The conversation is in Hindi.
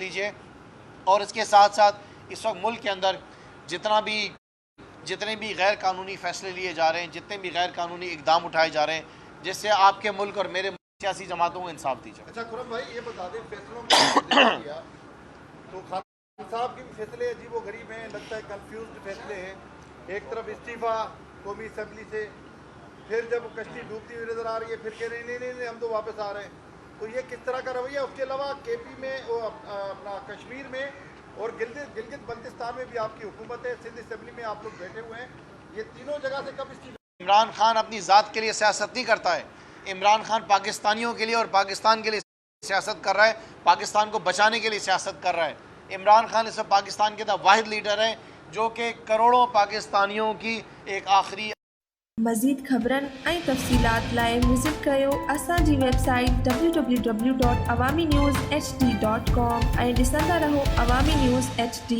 लीजिए। और इसके साथ साथ इस वक्त मुल्क के अंदर जितने भी गैर कानूनी फ़ैसले लिए जा रहे हैं, जितने भी गैर कानूनी इकदाम उठाए जा रहे हैं, जिससे आपके मुल्क और मेरे सियासी जमातों को इंसाफ दीजिए। अच्छा खुरम भाई, ये बता दें, फैसलों में किया तो खान साहब के भी फैसले अजीब व गरीब हैं, लगता है कंफ्यूज फैसले हैं। एक तरफ इस्तीफ़ा कौमी असम्बली से, फिर जब कश्ती डूबती हुई नज़र आ रही है फिर कह रहे हैं नहीं हम तो वापस आ रहे हैं। तो ये किस तरह का रवैया? उसके अलावा केपी में अपना कश्मीर में और गिलगित बल्तिस्तान में भी आपकी हुकूमत है, सिंध असम्बली में आप लोग बैठे हुए हैं, ये तीनों जगह से कब इस्तीफा? इमरान खान अपनी ज़ात के लिए सियासत नहीं करता है। इमरान खान पाकिस्तानियों के लिए और पाकिस्तान के लिए सियासत कर रहा है, पाकिस्तान को बचाने के लिए सियासत कर रहा है। इमरान खान इस वक्त पाकिस्तान के वाहिद लीडर है जो कि करोड़ों पाकिस्तानियों की एक आखिरी। मज़ीद ख़बरन ऐं तफ़सीलात लाइ विज़िट कयो असांजी वेबसाइट www.awamiNewsHD.com ऐं ॾिसंदा रहो अवामी न्यूज़ HD।